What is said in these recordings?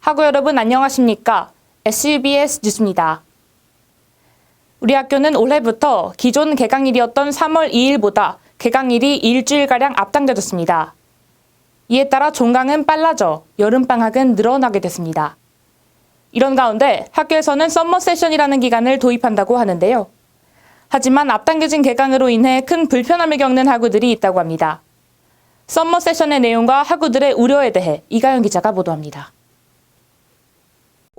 학우 여러분 안녕하십니까? SUBS 뉴스입니다. 우리 학교는 올해부터 기존 개강일이었던 3월 2일보다 개강일이 일주일가량 앞당겨졌습니다. 이에 따라 종강은 빨라져 여름방학은 늘어나게 됐습니다. 이런 가운데 학교에서는 썸머 세션이라는 기간을 도입한다고 하는데요. 하지만 앞당겨진 개강으로 인해 큰 불편함을 겪는 학우들이 있다고 합니다. 썸머 세션의 내용과 학우들의 우려에 대해 이가연 기자가 보도합니다.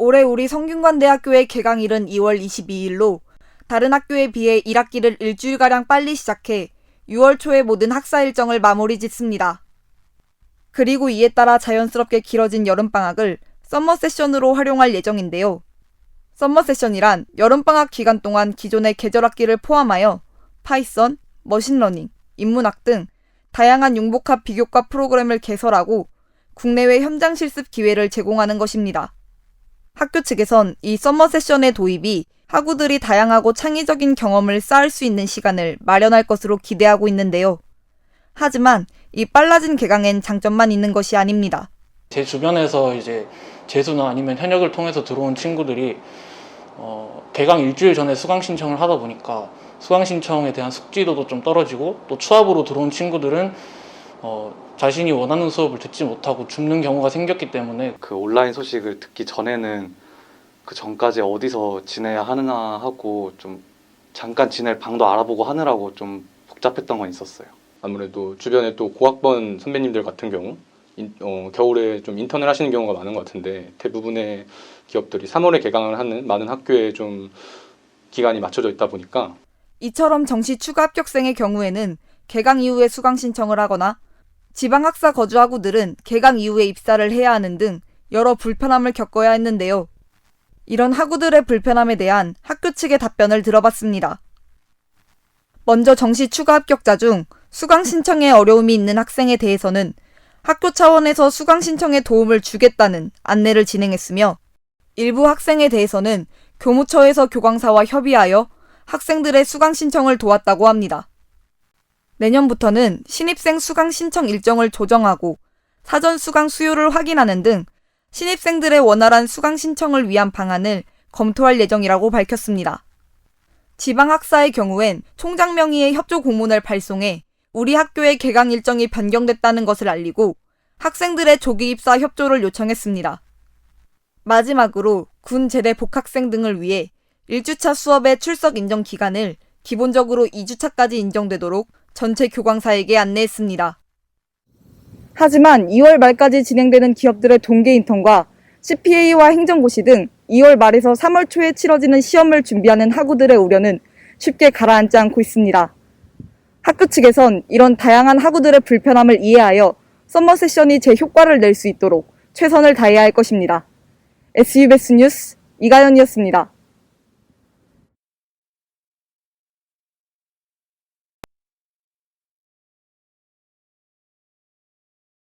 올해 우리 성균관대학교의 개강일은 2월 22일로 다른 학교에 비해 1학기를 일주일가량 빨리 시작해 6월 초에 모든 학사 일정을 마무리 짓습니다. 그리고 이에 따라 자연스럽게 길어진 여름방학을 썸머 세션으로 활용할 예정인데요. 썸머 세션이란 여름방학 기간 동안 기존의 계절학기를 포함하여 파이썬, 머신러닝, 인문학 등 다양한 융복합 비교과 프로그램을 개설하고 국내외 현장 실습 기회를 제공하는 것입니다. 학교 측에선 이 썸머 세션의 도입이 학우들이 다양하고 창의적인 경험을 쌓을 수 있는 시간을 마련할 것으로 기대하고 있는데요. 하지만 이 빨라진 개강엔 장점만 있는 것이 아닙니다. 제 주변에서 이제 재수나 아니면 현역을 통해서 들어온 친구들이 개강 일주일 전에 수강 신청을 하다 보니까 수강 신청에 대한 숙지도도 좀 떨어지고 또 추합으로 들어온 친구들은 자신이 원하는 수업을 듣지 못하고 줍는 경우가 생겼기 때문에 그 온라인 소식을 듣기 전에는 그 전까지 어디서 지내야 하나 하고 좀 잠깐 지낼 방도 알아보고 하느라고 좀 복잡했던 건 있었어요. 아무래도 주변에 또 고학번 선배님들 같은 경우 겨울에 좀 인턴을 하시는 경우가 많은 것 같은데 대부분의 기업들이 3월에 개강을 하는 많은 학교에 좀 기간이 맞춰져 있다 보니까 이처럼 정시 추가 합격생의 경우에는 개강 이후에 수강 신청을 하거나 지방학사 거주 학우들은 개강 이후에 입사를 해야 하는 등 여러 불편함을 겪어야 했는데요. 이런 학우들의 불편함에 대한 학교 측의 답변을 들어봤습니다. 먼저 정시 추가 합격자 중 수강 신청에 어려움이 있는 학생에 대해서는 학교 차원에서 수강 신청에 도움을 주겠다는 안내를 진행했으며 일부 학생에 대해서는 교무처에서 교광사와 협의하여 학생들의 수강 신청을 도왔다고 합니다. 내년부터는 신입생 수강 신청 일정을 조정하고 사전 수강 수요를 확인하는 등 신입생들의 원활한 수강 신청을 위한 방안을 검토할 예정이라고 밝혔습니다. 지방학사의 경우엔 총장 명의의 협조 공문을 발송해 우리 학교의 개강 일정이 변경됐다는 것을 알리고 학생들의 조기 입사 협조를 요청했습니다. 마지막으로 군 제대 복학생 등을 위해 1주차 수업의 출석 인정 기간을 기본적으로 2주차까지 인정되도록 전체 교광사에게 안내했습니다. 하지만 2월 말까지 진행되는 기업들의 동계 인턴과 CPA와 행정고시 등 2월 말에서 3월 초에 치러지는 시험을 준비하는 학우들의 우려는 쉽게 가라앉지 않고 있습니다. 학교 측에선 이런 다양한 학우들의 불편함을 이해하여 썸머 세션이 제 효과를 낼 수 있도록 최선을 다해야 할 것입니다. SUBS 뉴스 이가연이었습니다.